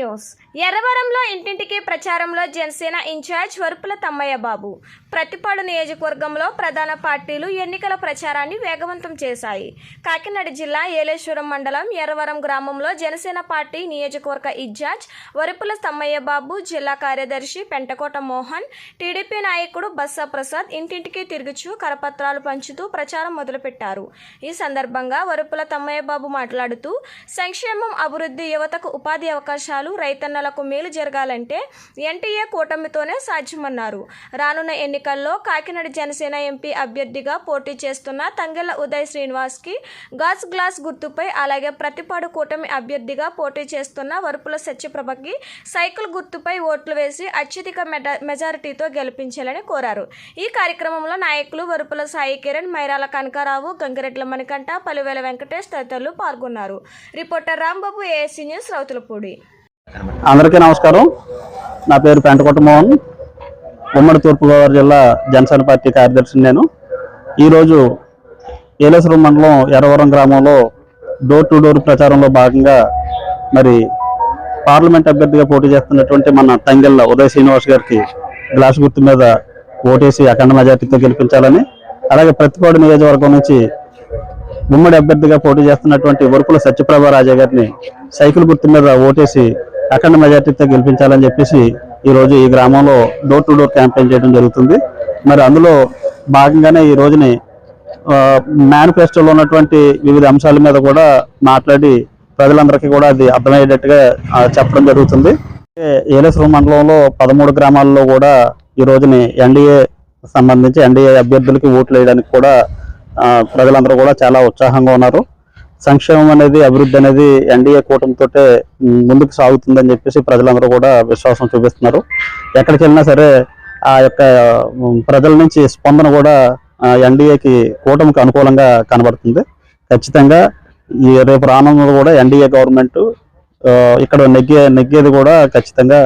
News. ఎర్రవరంలో ఇంటింటికి ప్రచారంలో Janasena incharge Varupula Tammayya బాబు. ప్రతిపాడు నియోజకవర్గంలో ప్రధాన పార్టీలు ఎన్నికల ప్రచారాన్ని వేగవంతం చేశాయి. కాకినాడ జిల్లా ఏలేశ్వరం మండలం ఎర్రవరం గ్రామంలో జనసేన పార్టీ నియోజకవర్గ ఇన్ఛార్జ్ వరుపుల తమ్మయ్య బాబు, జిల్లా కార్యదర్శి పెంటకోట మోహన్, టీడీపీ నాయకుడు బస్సా ప్రసాద్ ఇంటింటికి తిరుగుచూ కరపత్రాలు పంచుతూ ప్రచారం మొదలుపెట్టారు. ఈ సందర్భంగా వరుపుల తమ్మయ్య బాబు మాట్లాడుతూ, సంక్షేమం, అభివృద్ధి, యువతకు ఉపాధి అవకాశాలు, రైతన్నలకు మేలు జరగాలంటే ఎన్టీఏ కూటమితోనే సాధ్యమన్నారు. రానున్న ఎన్నికల్లో కాకినాడ జనసేన ఎంపీ అభ్యర్థిగా పోటీ చేస్తున్న తంగెళ్ల ఉదయ్ శ్రీనివాస్కి గాజు గ్లాస్ గుర్తుపై, అలాగే ప్రతిపాడు కూటమి అభ్యర్థిగా పోటీ చేస్తున్న వరుపుల సత్యప్రభకి సైకిల్ గుర్తుపై ఓట్లు వేసి అత్యధిక మెజారిటీతో గెలిపించాలని కోరారు. ఈ కార్యక్రమంలో నాయకులు వరుపుల సాయి కిరణ్, మైరాల కనకారావు, గంగిరెడ్ల మణికంఠ, పలువేల వెంకటేష్ తదితరులు పాల్గొన్నారు. Reporter Rambabu, ASC news, Rowthulapudi. అందరికీ నమస్కారం. నా పేరు పెంటకోట మోహన్, ఉమ్మడి తూర్పుగోదావరి జిల్లా జనసేన పార్టీ కార్యదర్శిని. నేను ఈరోజు ఏలేశ్వరం మండలం ఎర్రవరం గ్రామంలో డోర్ టు డోర్ ప్రచారంలో భాగంగా మరి పార్లమెంట్ అభ్యర్థిగా పోటీ చేస్తున్నటువంటి మన తంగెళ్ల ఉదయ్ శ్రీనివాస్ గారికి గ్లాస్ గుర్తు మీద ఓటేసి అఖండ మెజార్టీతో గెలిపించాలని, అలాగే ప్రతిపాడు నియోజకవర్గం నుంచి ఉమ్మడి అభ్యర్థిగా పోటీ చేస్తున్నటువంటి వరుపుల సత్యప్రభ రాజా గారిని సైకిల్ గుర్తు మీద ఓటేసి అఖండ మెజార్టీతో గెలిపించాలని చెప్పేసి ఈరోజు ఈ గ్రామంలో డోర్ టు డోర్ క్యాంపెయిన్ చేయడం జరుగుతుంది. మరి అందులో భాగంగానే ఈ రోజుని మేనిఫెస్టోలో ఉన్నటువంటి వివిధ అంశాల మీద కూడా మాట్లాడి ప్రజలందరికీ కూడా అది అర్థమయ్యేటట్టుగా చెప్పడం జరుగుతుంది. ఏలేశ్వరం మండలంలో 13 గ్రామాల్లో కూడా ఈ రోజుని ఎన్డీఏ సంబంధించి ఎన్డీఏ అభ్యర్థులకి ఓట్లు వేయడానికి కూడా ప్రజలందరూ కూడా చాలా ఉత్సాహంగా ఉన్నారు. సంక్షేమం అనేది, అభివృద్ధి అనేది ఎన్డీఏ కూటమితో ముందుకు సాగుతుందని చెప్పేసి ప్రజలందరూ కూడా విశ్వాసం చూపిస్తున్నారు. ఎక్కడికి వెళ్ళినా సరే ఆ యొక్క ప్రజల నుంచి స్పందన కూడా ఎన్డీఏకి కూటమికి అనుకూలంగా కనబడుతుంది. ఖచ్చితంగా ఈ రేపు రానున్నది కూడా ఎన్డీఏ గవర్నమెంట్ ఇక్కడ నెగ్గేది కూడా ఖచ్చితంగా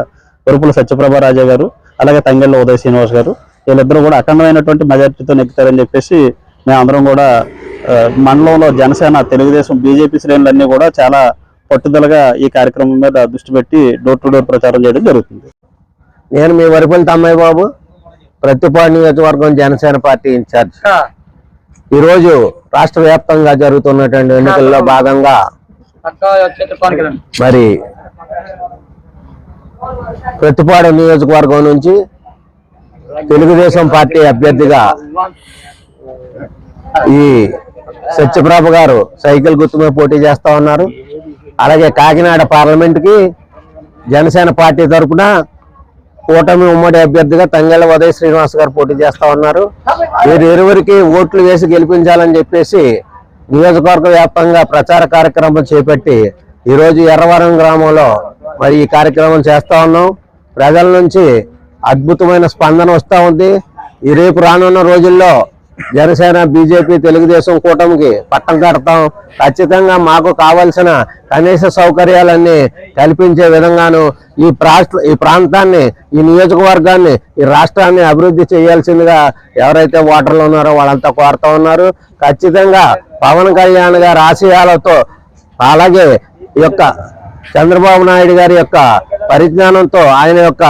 వరుపుల సత్యప్రభ రాజా గారు, అలాగే తంగెళ్ల ఉదయ్ శ్రీనివాస్ గారు, వీళ్ళిద్దరూ కూడా అఖండమైనటువంటి మెజార్టీతో నెగ్గుతారని చెప్పేసి మేమందరం కూడా మండలంలో జనసేన, తెలుగుదేశం, బీజేపీ శ్రేణులన్నీ కూడా చాలా పట్టుదలగా ఈ కార్యక్రమం మీద దృష్టి పెట్టి డోర్ టు డోర్ ప్రచారం చేయడం జరుగుతుంది. నేను మీ వరుపుల తమ్మయ్య బాబు, ప్రతిపాడు నియోజకవర్గం జనసేన పార్టీ ఇన్ఛార్జ్. ఈరోజు రాష్ట్ర వ్యాప్తంగా జరుగుతున్నటువంటి ఎన్నికల్లో భాగంగా మరి ప్రతిపాడు నియోజకవర్గం నుంచి తెలుగుదేశం పార్టీ అభ్యర్థిగా ఈ సత్యప్రభ గారు సైకిల్ గుర్తు మీద పోటీ చేస్తా ఉన్నారు. అలాగే కాకినాడ పార్లమెంట్ కి జనసేన పార్టీ తరఫున కూటమి ఉమ్మడి అభ్యర్థిగా తంగెళ్ల ఉదయ్ శ్రీనివాస్ గారు పోటీ చేస్తా ఉన్నారు. వీరు ఇరువురికి ఓట్లు వేసి గెలిపించాలని చెప్పేసి నియోజకవర్గ వ్యాప్తంగా ప్రచార కార్యక్రమం చేపట్టి ఈరోజు ఎర్రవరం గ్రామంలో మరి ఈ కార్యక్రమం చేస్తా ఉన్నాం. ప్రజల నుంచి అద్భుతమైన స్పందన వస్తూ ఉంది. ఈ రేపు రానున్న రోజుల్లో జనసేన, బీజేపీ, తెలుగుదేశం కూటమికి పట్టం కడతాం. ఖచ్చితంగా మాకు కావలసిన కనీస సౌకర్యాలన్నీ కల్పించే విధంగాను ఈ ప్రాంతాన్ని, ఈ నియోజకవర్గాన్ని, ఈ రాష్ట్రాన్ని అభివృద్ధి చేయాల్సిందిగా ఎవరైతే ఓటర్లు ఉన్నారో వాళ్ళంతా కోరుతా ఉన్నారు. ఖచ్చితంగా పవన్ కళ్యాణ్ గారి ఆశయాలతో, అలాగే ఈ యొక్క చంద్రబాబు నాయుడు గారి యొక్క పరిజ్ఞానంతో, ఆయన యొక్క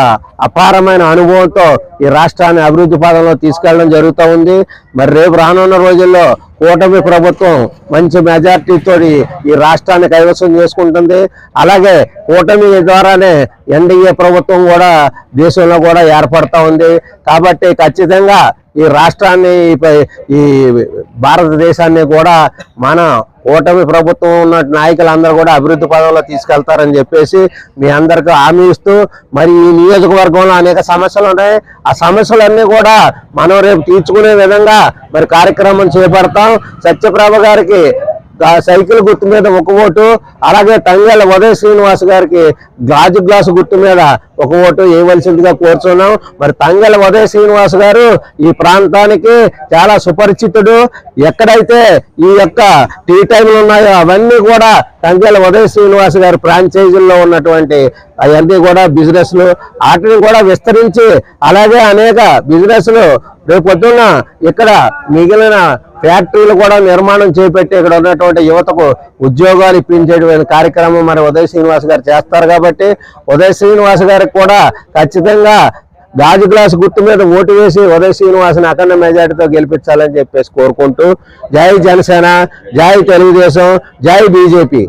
అపారమైన అనుభవంతో ఈ రాష్ట్రాన్ని అభివృద్ధి పదంలో తీసుకెళ్లడం జరుగుతూ ఉంది. మరి రేపు రానున్న రోజుల్లో కూటమి ప్రభుత్వం మంచి మెజార్టీతో ఈ రాష్ట్రాన్ని కైవసం చేసుకుంటుంది. అలాగే కూటమి ద్వారానే ఎన్డీఏ ప్రభుత్వం కూడా దేశంలో కూడా ఏర్పడతా ఉంది. కాబట్టి ఖచ్చితంగా ఈ రాష్ట్రాన్ని, ఈ భారతదేశాన్ని కూడా మన కూటమి ప్రభుత్వం ఉన్న నాయకులందరూ కూడా అభివృద్ధి పదంలో తీసుకెళ్తారని చెప్పేసి మీ అందరికీ హామీ ఇస్తూ, మరి ఈ నియోజకవర్గంలో అనేక సమస్యలు ఉన్నాయి. ఆ సమస్యలన్నీ కూడా మనం రేపు తీర్చుకునే విధంగా మరి కార్యక్రమం చేపడతాం. సత్యప్రభ గారికి సైకిల్ గుర్తు మీద ఒక ఓటు, అలాగే తంగెళ్ల ఉదయ్ శ్రీనివాస్ గారికి గాజు గ్లాసు గుర్తు మీద ఒక ఓటు వేయవలసిందిగా కోరుచున్నాం. మరి తంగెళ్ల ఉదయ్ శ్రీనివాస్ గారు ఈ ప్రాంతానికి చాలా సుపరిచితుడు. ఎక్కడైతే ఈ యొక్క టీ టైంలు ఉన్నాయో అవన్నీ కూడా తంగెళ్ల ఉదయ్ శ్రీనివాస్ గారి ఫ్రాంచైజీల్లో ఉన్నటువంటి అవన్నీ కూడా బిజినెస్లు, వాటిని కూడా విస్తరించి అలాగే అనేక బిజినెస్లు రేపు పొద్దున్న ఇక్కడ మిగిలిన ఫ్యాక్టరీలు కూడా నిర్మాణం చేపట్టి ఇక్కడ ఉన్నటువంటి యువతకు ఉద్యోగాలు ఇప్పించేటువంటి కార్యక్రమం మరి ఉదయ్ శ్రీనివాస్ గారు చేస్తారు కాబట్టి ఉదయ్ శ్రీనివాస్ గారికి కూడా ఖచ్చితంగా గాజు గ్లాసు గుర్తు మీద ఓటు వేసి ఉదయ్ శ్రీనివాస్ని అఖండ మెజార్టీతో గెలిపించాలని చెప్పేసి కోరుకుంటూ జై జనసేన, జై తెలుగుదేశం, జై బీజేపీ.